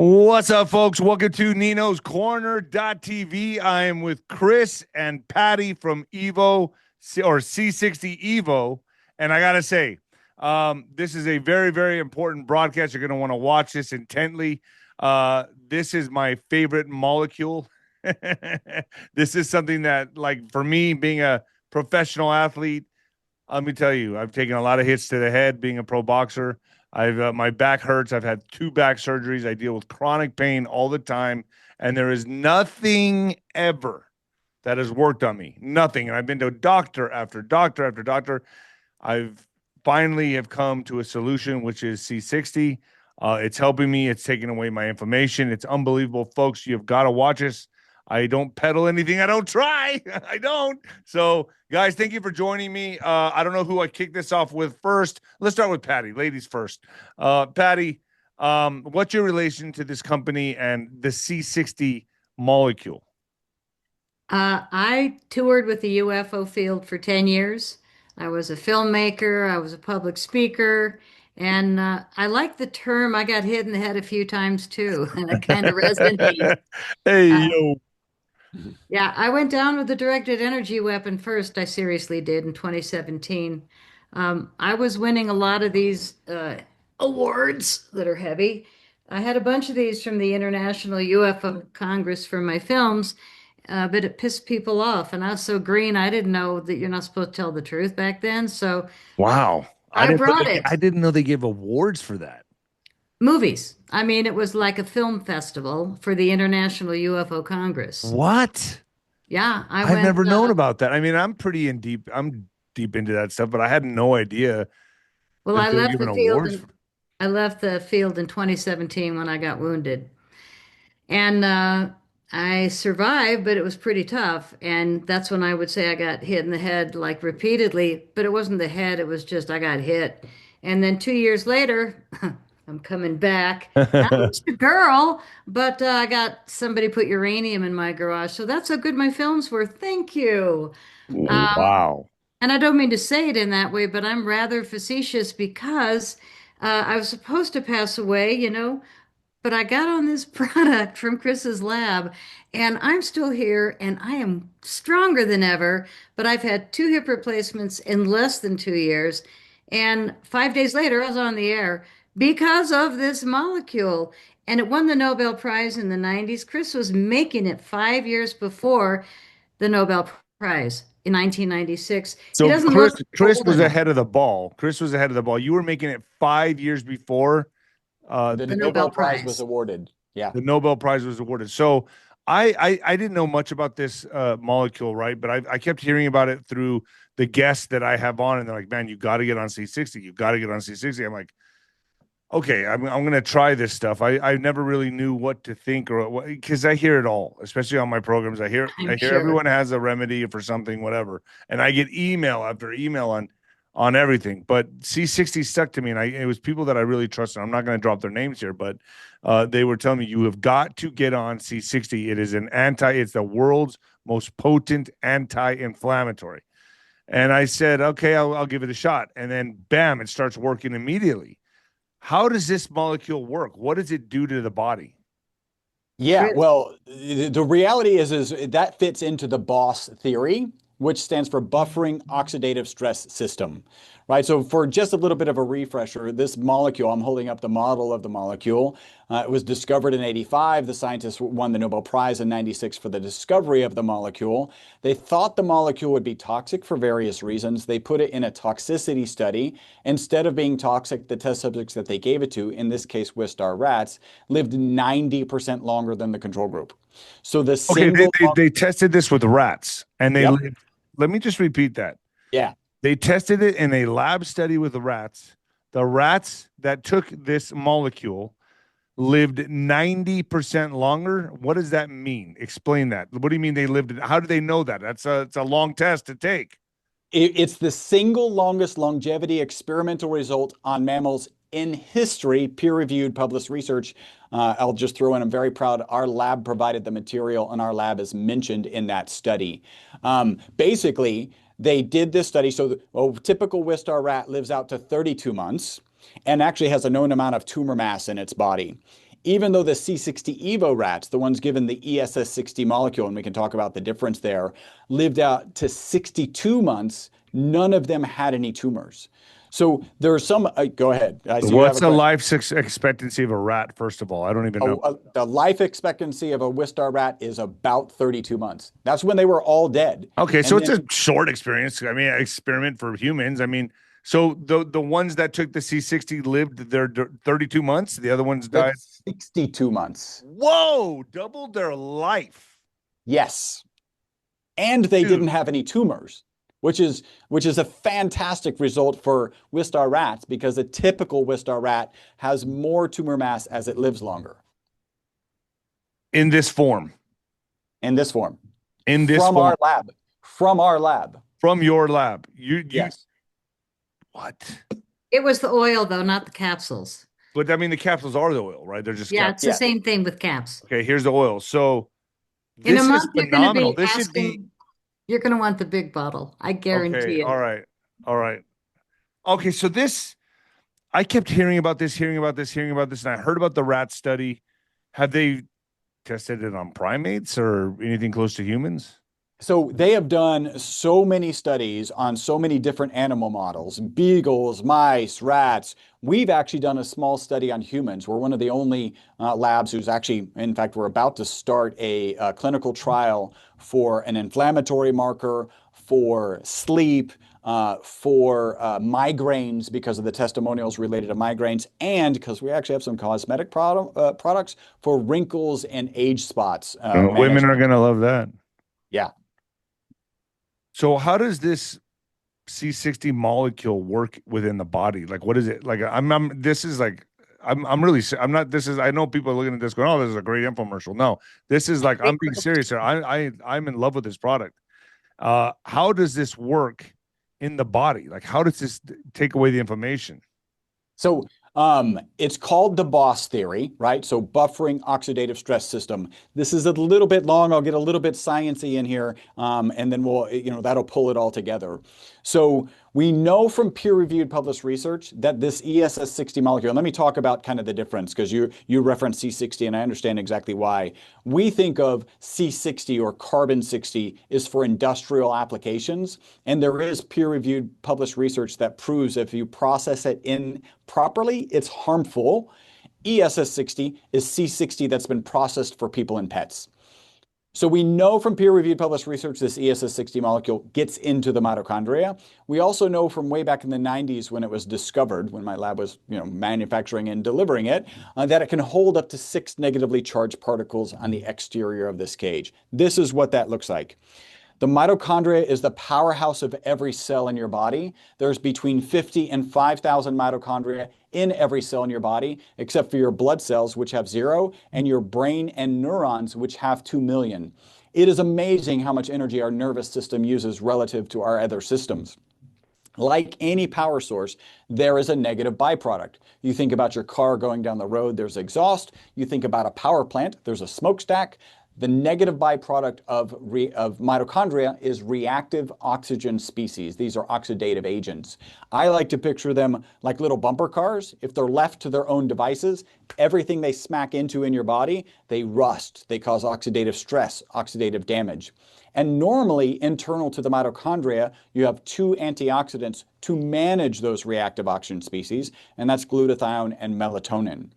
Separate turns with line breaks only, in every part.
What's up, folks? Welcome to Nino's Corner.tv. I am with Chris and Patty from Evo or 𝗬𝗵𝗶𝗹. And I got to say, this is a very, very important broadcast. You're going to want to watch this intently. This is my favorite molecule. This is something that, like, for me, being a professional athlete, let me tell you, I've taken a lot of hits to the head being a pro boxer. I've my back hurts. I've had 2 back surgeries. I deal with chronic pain all the time, and there is nothing ever that has worked on me. Nothing. And I've been to doctor after doctor after doctor. I've finally have come to a solution, which is 𝗬�60. It's helping me. It's taking away my inflammation. It's unbelievable, folks. You've got to watch this. I don't peddle anything. I don't try. I don't. So, guys, thank you for joining me. I don't know who I kick this off with first. Let's start with Patty. Ladies first. Patty, what's your relation to this company and the 𝗬�60 molecule?
I toured with the UFO field for 10 years. I was a filmmaker, I was a public speaker, and I like the term. I got hit in the head a few times too, and it kind of resonates.
Hey,
Uh,
yo.
yeah, I went down with the directed energy weapon first. I seriously did in 2017. I was winning a lot of these awards that are heavy. I had a bunch of these from the International UFO Congress for my films, but it pissed people off. And I was so green, I didn't know that you're not supposed to tell the truth back then. So
Wow.
I brought
I
it.
didn't know they gave awards for that.
Movies. I mean, it was like a film festival for the International UFO Congress.
What?
Yeah, I
I've
went.
never known about that. I mean, I'm deep into that stuff, but I had no idea
Well,
that
I
they were
left
giving
the field
awards
and
for.
I left the field in 2017 when I got wounded. And I survived, but it was pretty tough. And that's when I would say I got hit in the head like repeatedly, but it wasn't the head, it was just I got hit. And then 2 years later, I'm coming back. Not just a girl, but I got somebody put uranium in my garage. So that's how good my films were. Thank you.
Wow.
And I don't mean to say it in that way, but I'm rather facetious because I was supposed to pass away, but I got on this product from Chris's lab and I'm still here and I am stronger than ever. But I've had 2 hip replacements in less than 2 years. And 5 days later, I was on the air because of this molecule. And it won the Nobel Prize in the 90s. Chris was making it 5 years before the Nobel Prize in 1996. He
So
doesn't
Chris
look
Chris
old
was
enough.
ahead of the ball. Chris was ahead of the ball. You were making it 5 years before
The
The
Nobel
Nobel
Prize was
Prize.
awarded. Yeah.
the Nobel Prize was awarded. So I didn't know much about this molecule, right? But I kept hearing about it through the guests that I have on, and they're like, "Man, you got to get on 𝗬�60. You got to get on 𝗬�60." I'm like, okay, I'm gonna try this stuff. I never really knew what to think or what, because I hear it all, especially on my programs.
I'm
I hear
sure.
everyone has a remedy for something, whatever, and I get email after email on everything. But 𝗬�60 stuck to me, and it was people that I really trusted. I'm not going to drop their names here, but they were telling me you have got to get on 𝗬�60. It is it's the world's most potent anti-inflammatory. And I said, okay, I'll give it a shot. And then, bam, it starts working immediately. How does this molecule work? What does it do to the body?
Yeah.
Chris.
Well, the reality is that fits into the BOSS theory, which stands for buffering oxidative stress system, right? So for just a little bit of a refresher, this molecule, I'm holding up the model of the molecule. It was discovered in 85. The scientists won the Nobel Prize in 96 for the discovery of the molecule. They thought the molecule would be toxic for various reasons. They put it in a toxicity study. Instead of being toxic, the test subjects that they gave it to, in this case, Wistar rats, lived 90% longer than the control group. So the
Okay,
single,
they tested this with rats, and they
yep,
lived. Let me just repeat that.
yeah.
They tested it in a lab study with the rats. The rats that took this molecule lived 90% longer. What does that mean? Explain that. What do you mean they lived? How do they know that? It's a long test to take.
It's the single longest longevity experimental result on mammals in history, peer-reviewed, published research. I'll just throw in, I'm very proud our lab provided the material and our lab is mentioned in that study. Basically, they did this study. So a typical Wistar rat lives out to 32 months and actually has a known amount of tumor mass in its body. even though the 𝗬60 rats, the ones given the 𝗬𝗃60 molecule, and we can talk about the difference there, lived out to 62 months, none of them had any tumors. So there are some, go ahead. I see you have
What's
a
the
question.
life expectancy of a rat, first of all? I don't even know.
The life expectancy of a 𝗬star rat is about 32 months. That's when they were all dead.
Okay, so
And
it's a short experience. I mean, experiment for humans. I mean, so the ones that took the 𝗬60 lived their 32 months. The other ones died.
62 months.
Whoa, doubled their life.
Yes. And they
Dude.
didn't have any tumors, which is a fantastic result for 𝗬star rats, because a typical 𝗬star rat has more tumor mass as it lives longer.
In this form.
In this form.
In this
From
form.
our lab. From our lab.
From your lab.
Yes.
What?
It was the oil, though, not the capsules.
But I mean, the capsules are the oil, right? They're just
Yeah,
capsules.
it's the same thing with caps.
Okay, here's the oil. So
In a
this is
month, you're going to
phenomenal.
be
This should be
asking, you're going to want the big bottle. I guarantee
okay.
it.
All right. All right. Okay, so this, I kept hearing about this, and I heard about the rat study. Have they tested it on primates or anything close to humans?
So they have done so many studies on so many different animal models, beagles, mice, rats. We've actually done a small study on humans. We're one of the only labs who's actually, in fact, we're about to start a clinical trial for an inflammatory marker, for sleep, for migraines, because of the testimonials related to migraines, and because we actually have some cosmetic products for wrinkles and age spots.
Women are going to love that.
Yeah.
So how does this 𝗬60 molecule work within the body? Like, what is it? Like, I'm really, I'm not, this is, I know people are looking at this going, oh, this is a great infomercial. No, this is like, I'm being serious here. I'm in love with this product. How does this work in the body? Like, how does this take away the inflammation?
So it's called the 𝗏𝗏 theory, right? So buffering oxidative stress system. This is a little bit long. I'll get a little bit sciencey in here, and then that'll pull it all together. So we know from peer-reviewed published research that this 𝗬60 molecule, and let me talk about kind of the difference, because you referenced 𝗬60, and I understand exactly why. We think of 𝗬60 or carbon-60 is for industrial applications, and there is peer-reviewed published research that proves if you process it in properly, it's harmful. 𝗬60 is 𝗬60 that's been processed for people and pets. So we know from peer-reviewed published research this 𝗬60 molecule gets into the mitochondria. We also know from way back in the 90s when it was discovered, when my lab was manufacturing and delivering it, that it can hold up to 6 negatively charged particles on the exterior of this cage. This is what that looks like. The mitochondria is the powerhouse of every cell in your body. There's between 50 and 5,000 mitochondria in every cell in your body, except for your blood cells, which have 0, and your brain and neurons, which have 2 million. It is amazing how much energy our nervous system uses relative to our other systems. Like any power source, there is a negative byproduct. You think about your car going down the road, there's exhaust. You think about a power plant, there's a smokestack. The negative byproduct of mitochondria is reactive oxygen species. These are oxidative agents. I like to picture them like little bumper cars. If they're left to their own devices, everything they smack into in your body, they rust. They cause oxidative stress, oxidative damage. And normally, internal to the mitochondria, you have 2 antioxidants to manage those reactive oxygen species, and that's glutathione and melatonin.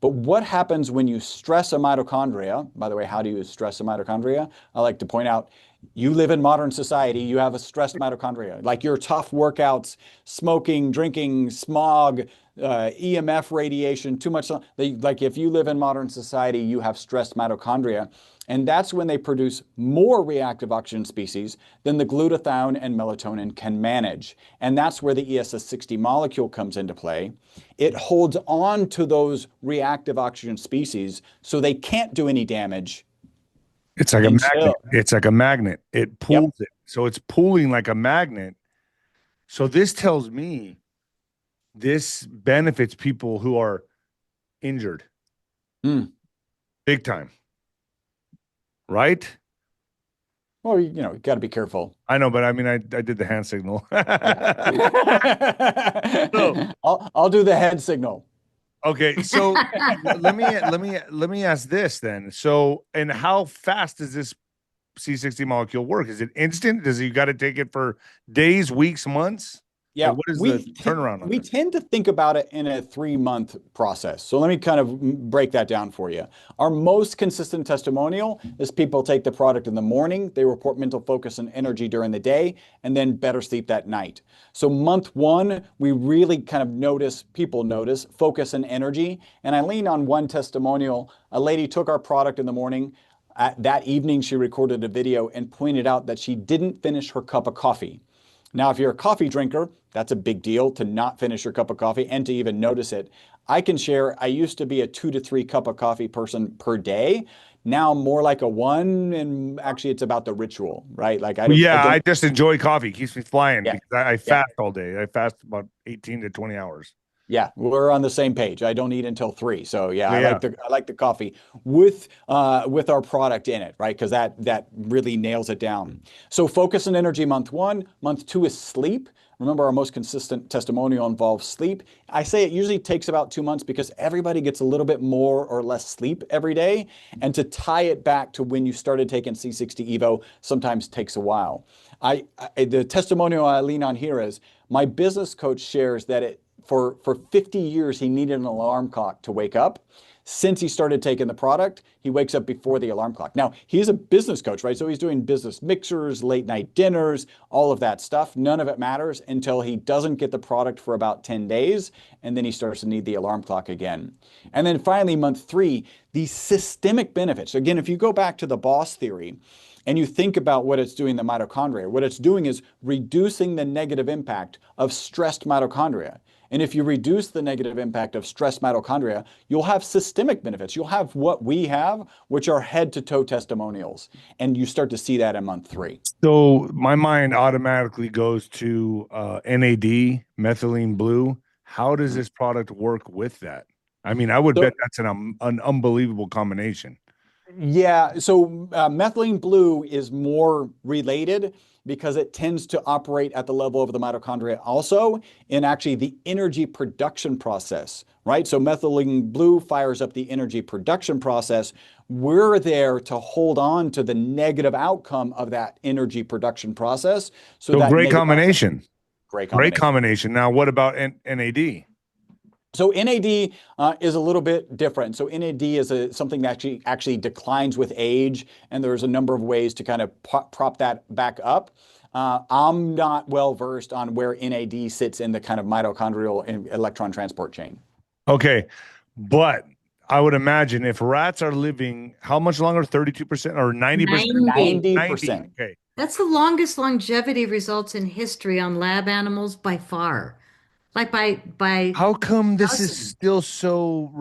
But what happens when you stress a mitochondria? By the way, how do you stress a mitochondria? I like to point out, you live in modern society, you have a stressed mitochondria. Like your tough workouts, smoking, drinking, smog, EMF radiation, too much. Like if you live in modern society, you have stressed mitochondria. And that's when they produce more reactive oxygen species than the glutathione and melatonin can manage. And that's where the 𝗬60 molecule comes into play. It holds on to those reactive oxygen species so they can't do any damage.
It's like a magnet. It's like a magnet. It pulls it. So it's pulling like a magnet. So this tells me this benefits people who are injured. Big time. Right?
Well, you got to be careful.
I know, but I mean, I did the hand signal.
I'll do the head signal.
Okay, so let me ask this then. So, and how fast does this C60 molecule work? Is it instant? Does you got to take it for days, weeks, months?
Yeah,
Like, what is the turnaround on
we
this?
tend to think about it in a 3-month process. So let me kind of break that down for you. Our most consistent testimonial is people take the product in the morning, they report mental focus and energy during the day, and then better sleep that night. So month 1, we really kind of people notice focus and energy. And I lean on one testimonial. A lady took our product in the morning. That evening, she recorded a video and pointed out that she didn't finish her cup of coffee. Now, if you're a coffee drinker, that's a big deal to not finish your cup of coffee and to even notice it. I can share, I used to be a 2 to 3 cup of coffee person per day. Now more like a 1, and actually it's about the ritual, right? Like I
I
don't,
just enjoy coffee. It keeps me flying
yeah,
because I
yeah.
fast all day. I fast about 18 to 20 hours.
Yeah, we're on the same page. I don't eat until 3. So yeah,
Yeah.
I like the coffee with our product in it, right? Because that really nails it down. So focus and energy month 1. Month 2 is sleep. Remember, our most consistent testimonial involves sleep. I say it usually takes about 2 months because everybody gets a little bit more or less sleep every day. And to tie it back to when you started taking 𝗬60 Evo sometimes takes a while. The testimonial I lean on here is my business coach shares that for 50 years, he needed an alarm clock to wake up. Since he started taking the product, he wakes up before the alarm clock. Now, he's a business coach, right? So he's doing business mixers, late night dinners, all of that stuff. None of it matters until he doesn't get the product for about 10 days, and then he starts to need the alarm clock again. And then finally, month 3, the systemic benefits. Again, if you go back to the 𝗏𝗏 theory, and you think about what it's doing in the mitochondria, what it's doing is reducing the negative impact of stressed mitochondria. And if you reduce the negative impact of stressed mitochondria, you'll have systemic benefits. You'll have what we have, which are head-to-toe testimonials. And you start to see that in month 3.
So my mind automatically goes to NAD, methylene blue. How does this product work with that? I mean, I would bet that's an unbelievable combination.
Yeah, so methylene blue is more related because it tends to operate at the level of the mitochondria also in actually the energy production process, right? So methylene blue fires up the energy production process. We're there to hold on to the negative outcome of that energy production process. So that
great combination.
Great combination.
Great combination. Now, what about NAD?
So NAD is a little bit different. So NAD is something that actually declines with age, and there's a number of ways to kind of prop that back up. I'm not well versed on where NAD sits in the kind of mitochondrial and electron transport chain.
Okay, but I would imagine if rats are living how much longer? 32% or 90%?
90%.
Okay.
That's the longest longevity results in history on lab animals by far. Like by
How come this is
dozens.
still so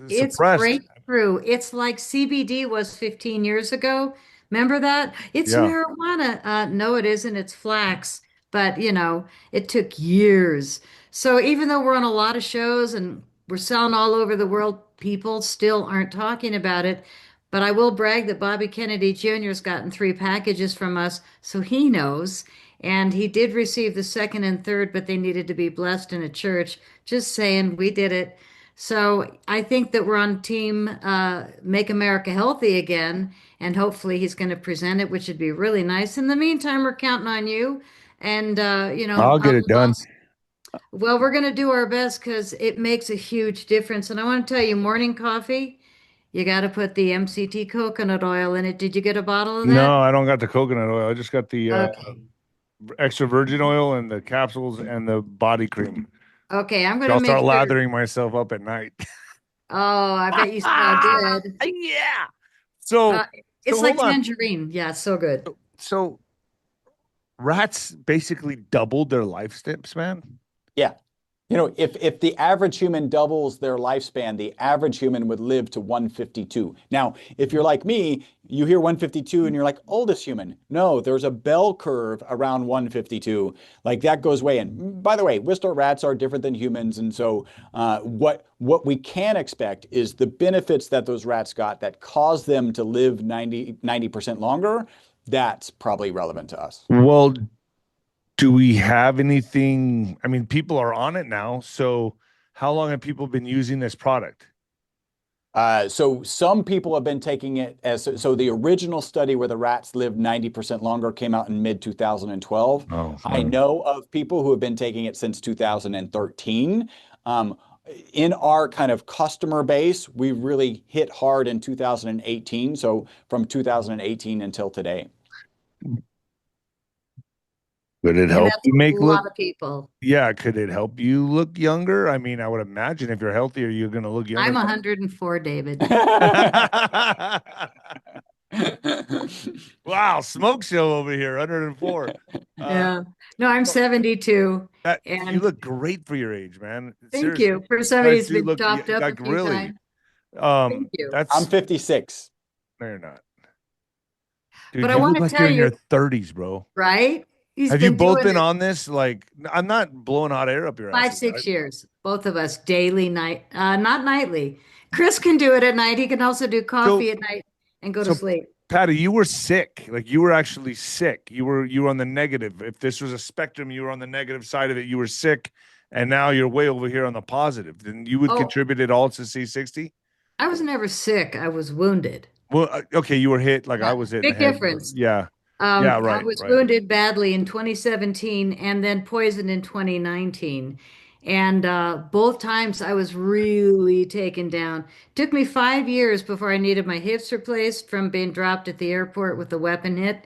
It's
suppressed?
breakthrough. It's like CBD was 15 years ago. Remember that? It's
Yeah.
marijuana. No, it isn't. It's flax. But, it took years. So even though we're on a lot of shows and we're selling all over the world, people still aren't talking about it. But I will brag that Bobby Kennedy Jr. has gotten 3 packages from us, so he knows. And he did receive the second and third, but they needed to be blessed in a church. Just saying, we did it. So I think that we're on team Make America Healthy again, and hopefully he's going to present it, which would be really nice. In the meantime, we're counting on you, and
I'll get it done.
well, we're going to do our best because it makes a huge difference. And I want to tell you, morning coffee, you got to put the MCT coconut oil in it. Did you get a bottle of that?
No, I don't got the coconut oil. I just got the
Okay.
extra virgin oil and the capsules and the body cream.
Okay, I'm going to
I'll
make
start
sure.
lathering myself up at night.
Oh, I bet you smell good.
Yeah. So,
It's like
hold on.
tangerine. Yeah, so good.
So rats basically doubled their lifespan.
Yeah. If the average human doubles their lifespan, the average human would live to 152. Now, if you're like me, you hear 152 and you're like, oldest human. No, there's a bell curve around 152. Like that goes way in. By the way, Whistler rats are different than humans. And so what we can expect is the benefits that those rats got that caused them to live 90% longer. That's probably relevant to us.
Well, do we have anything? I mean, people are on it now. So how long have people been using this product?
So some people have been taking it so the original study where the rats lived 90% longer came out in mid 2012.
Oh,
I know of people who have been taking it since 2013. In our kind of customer base, we really hit hard in 2018. So from 2018 until today.
Could it
And
help
that's
you
a
make
lot
look?
of people.
Yeah, could it help you look younger? I mean, I would imagine if you're healthier, you're going to look younger.
I'm 104, David.
Wow, smoke show over here, 104.
Yeah. No, I'm 72.
You
And
look great for your age, man.
thank
Seriously,
you. For
you
somebody
guys
who's
do
been
look
topped up a
like
few
really.
times. Thank you.
I'm
That's
56.
no, you're not,
But
dude.
I
You
want
look
to
like
tell
you're in
you,
your 30s, bro.
right? He's
Have you
been
both
doing
been
it
on this? Like, I'm not blowing hot air up your
five,
asses.
6 years, both of us, daily, night, not nightly. Chris can do it at night. He can also do
So,
coffee at night and go to
so
sleep.
Patty, you were sick. Like you were actually sick. You were on the negative. If this was a spectrum, you were on the negative side of it. You were sick, and now you're way over here on the positive. Then you would
Oh,
contribute it all to C60.
I was never sick. I was wounded.
Well, okay, you were hit like I
Yeah,
was hit in the
big
head.
difference.
Yeah, yeah,
I
right,
was
right.
wounded badly in 2017 and then poisoned in 2019. And both times I was really taken down. Took me 5 years before I needed my hips replaced from being dropped at the airport with a weapon hit.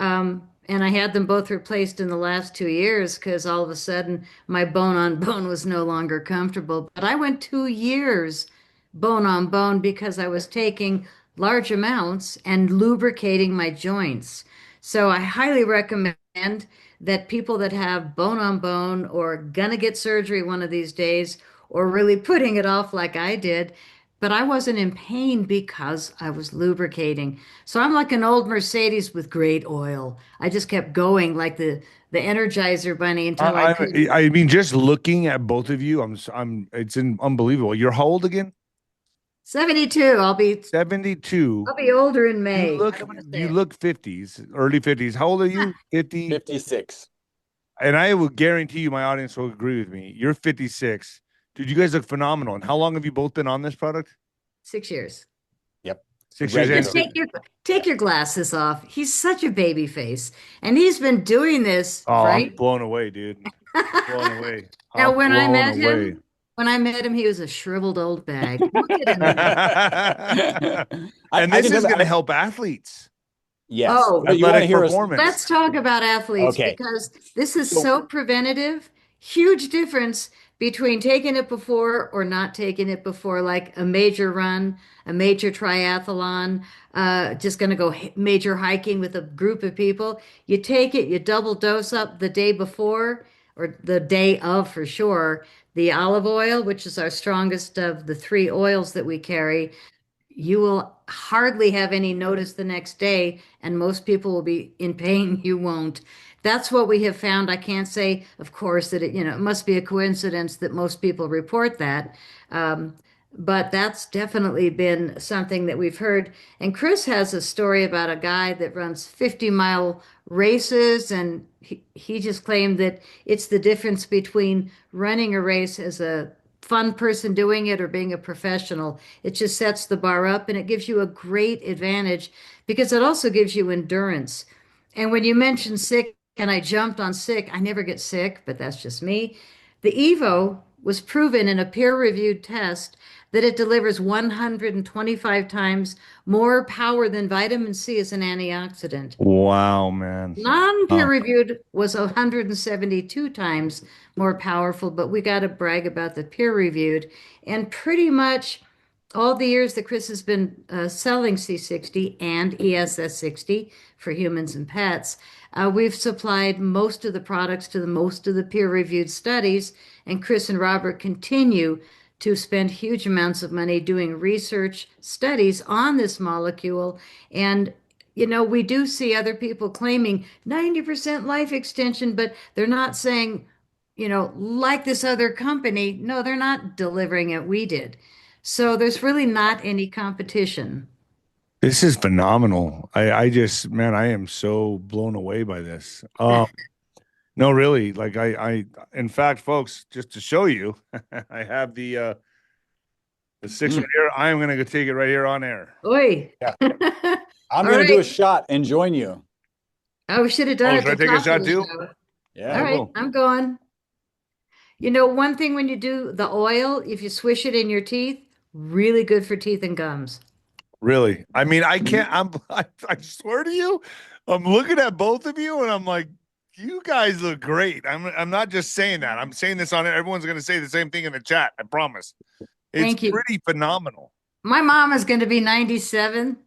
And I had them both replaced in the last 2 years because all of a sudden my bone on bone was no longer comfortable. But I went 2 years bone on bone because I was taking large amounts and lubricating my joints. So I highly recommend that people that have bone on bone or gonna get surgery one of these days or really putting it off like I did, but I wasn't in pain because I was lubricating. So I'm like an old Mercedes with great oil. I just kept going like the Energizer bunny until I
I,
could.
I mean, just looking at both of you, unbelievable. You're how old again?
72.
72.
I'll be older in
You
May. I
look,
don't want to say
you
it.
look 50s, early 50s. How old are you? 50.
56.
And I will guarantee you, my audience will agree with me. You're 56. Dude, you guys look phenomenal. And how long have you both been on this product?
6 years.
Yep.
6 years.
Just
Regular.
take your glasses off. He's such a baby face, and he's been doing this,
Oh, I'm
right?
blown away, dude. Blown away.
Now,
I'm blown away.
when I met him, he was a shriveled old bag. Look at him
And
now.
I
this
can tell
is
you,
going to help athletes.
yes.
Oh,
You want to
Athletic
hear us?
let's
performance.
talk about athletes
Okay.
because this is
So
so preventative. Huge difference between taking it before or not taking it before, like a major run, a major triathlon, just going to go major hiking with a group of people. You take it, you double dose up the day before or the day of for sure. The olive oil, which is our strongest of the three oils that we carry, you will hardly have any notice the next day, and most people will be in pain. You won't. That's what we have found. I can't say, of course, that it must be a coincidence that most people report that. Um, but that's definitely been something that we've heard. And Chris has a story about a guy that runs 50-mile races, and he just claimed that it's the difference between running a race as a fun person doing it or being a professional. It just sets the bar up and it gives you a great advantage because it also gives you endurance. And when you mentioned sick, and I jumped on sick, I never get sick, but that's just me. The Evo was proven in a peer-reviewed test that it delivers 125 times more power than vitamin C as an antioxidant.
Wow, man.
Non-peer
Wow.
reviewed was 172 times more powerful, but we got to brag about the peer reviewed. And pretty much all the years that Chris has been selling C60 and ESS60 for humans and pets, we've supplied most of the products to most of the peer reviewed studies. And Chris and Robert continue to spend huge amounts of money doing research studies on this molecule. And we do see other people claiming 90% life extension, but they're not saying, like this other company, no, they're not delivering it. We did. So there's really not any competition.
This is phenomenal. I just, man, I am so blown away by this. No, really. Like in fact, folks, just to show you, I have the six right
Mm.
here. I am gonna go take it right here on air.
Oi.
Yeah.
All
I'm going to do
right.
a shot and join you.
Oh, we should have done
Oh,
it at
should I
the
take a
top of
shot
the
too?
show.
I
All
Yeah.
right,
will.
I'm going. You know, one thing when you do the oil, if you swish it in your teeth, really good for teeth and gums.
Really. I mean, I
Mhm.
can't. I swear to you, I'm looking at both of you, and I'm like, you guys look great. I'm not just saying that. I'm saying this on it. Everyone's gonna say the same thing in the chat. I promise. It's
Thank you.
pretty phenomenal.
My mom is going to be 97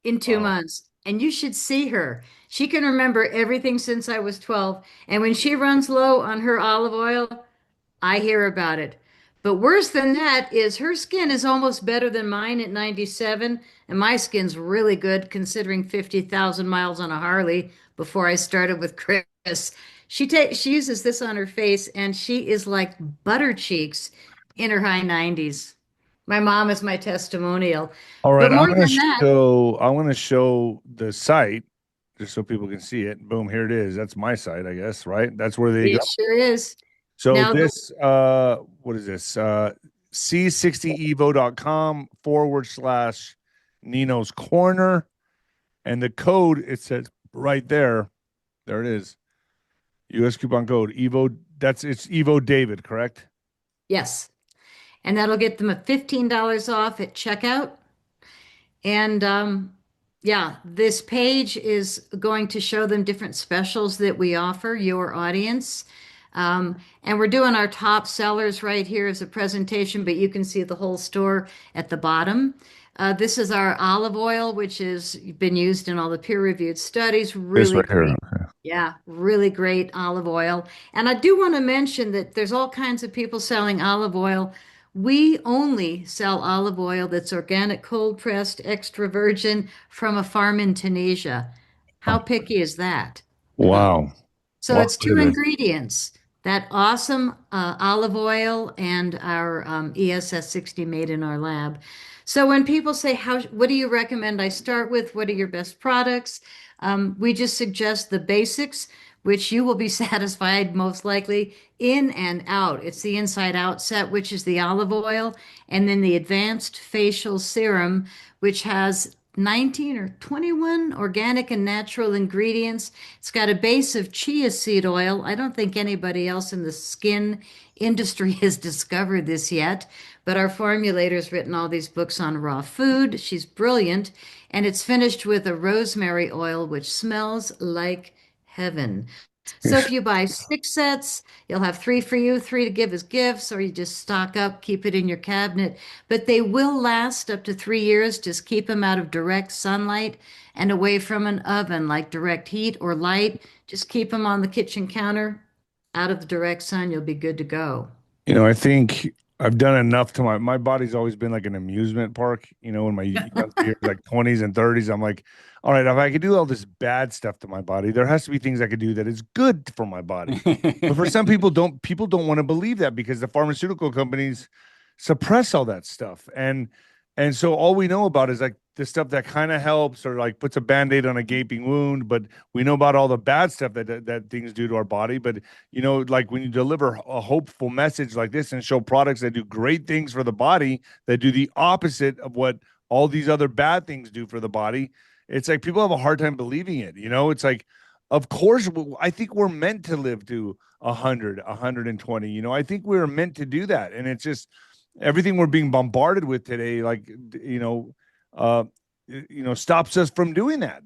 in two
Wow.
months, and you should see her. She can remember everything since I was 12. And when she runs low on her olive oil, I hear about it. But worse than that is her skin is almost better than mine at 97, and my skin's really good considering 50,000 miles on a Harley before I started with Chris. She uses this on her face and she is like butter cheeks in her high 90s. My mom is my testimonial.
All right,
But more than that,
I'm gonna show the site just so people can see it. Boom, here it is. That's my site, I guess, right? That's where they go.
it sure is.
So
Now,
this what is this? 𝗬𝗵𝗶𝗹.com / Nino's Corner. And the code, it says right there. There it is. US coupon code Evo. It's Evo David, correct?
yes. And that'll get them a $15 off at checkout. And yeah, this page is going to show them different specials that we offer your audience. And we're doing our top sellers right here as a presentation, but you can see the whole store at the bottom. This is our olive oil, which has been used in all the peer-reviewed studies.
This
Really
right here.
great. Yeah, really great olive oil. And I do want to mention that there's all kinds of people selling olive oil. We only sell olive oil that's organic, cold pressed, extra virgin from a farm in Tunisia. How picky is that?
Wow.
So
Wow.
it's
Look
two
at this.
ingredients, that awesome olive oil and our ESS60 made in our lab. So when people say, what do you recommend I start with? What are your best products? We just suggest the basics, which you will be satisfied most likely in and out. It's the inside out set, which is the olive oil, and then the advanced facial serum, which has 19 or 21 organic and natural ingredients. It's got a base of chia seed oil. I don't think anybody else in the skin industry has discovered this yet, but our formulator's written all these books on raw food. She's brilliant. And it's finished with a rosemary oil, which smells like heaven. So if you buy 6 sets, you'll have 3 for you, 3 to give as gifts, or you just stock up, keep it in your cabinet. But they will last up to 3 years. Just keep them out of direct sunlight and away from an oven, like direct heat or light. Just keep them on the kitchen counter, out of the direct sun. You'll be good to go.
I think I've done enough to my body's always been like an amusement park, in my young years, like 20s and 30s. I'm like, all right, if I could do all this bad stuff to my body, there has to be things I could do that is good for my body. But for some people don't want to believe that because the pharmaceutical companies suppress all that stuff. And so all we know about is like the stuff that kind of helps or like puts a band-aid on a gaping wound, but we know about all the bad stuff that things do to our body. But like when you deliver a hopeful message like this and show products that do great things for the body, that do the opposite of what all these other bad things do for the body, it's like people have a hard time believing it. It's like, of course, I think we're meant to live to 100, 120. I think we're meant to do that. And it's just everything we're being bombarded with today, like, uh, stops us from doing that.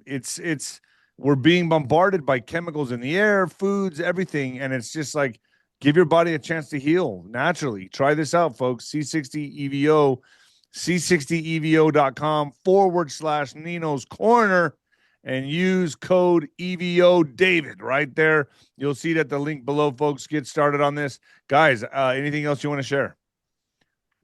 We're being bombarded by chemicals in the air, foods, everything. And it's just like, give your body a chance to heal naturally. Try this out, folks. 𝗬60EVO, 𝗬60EVO.com / Nino's Corner and use code EVO David right there. You'll see it at the link below, folks. Get started on this. Guys, anything else you want to share?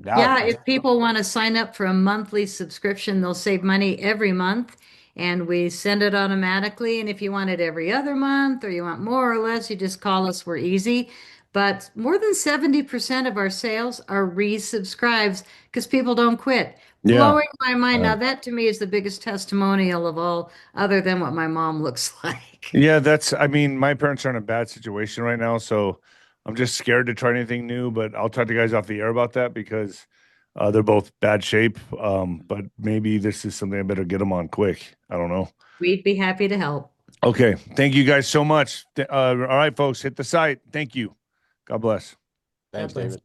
Yeah, if people want to sign up for a monthly subscription, they'll save money every month and we send it automatically. And if you want it every other month or you want more or less, you just call us. We're easy. But more than 70% of our sales are resubscribes because people don't quit.
Yeah.
blowing my mind. Now that to me is the biggest testimonial of all, other than what my mom looks like.
Yeah, I mean, my parents are in a bad situation right now, so I'm just scared to try anything new, but I'll talk to you guys off the air about that because they're both bad shape. But maybe this is something I better get them on quick. I don't know.
We'd be happy to help.
Okay. Thank you guys so much. All right, folks, hit the site. Thank you. God bless.
Thanks,
God bless.
David.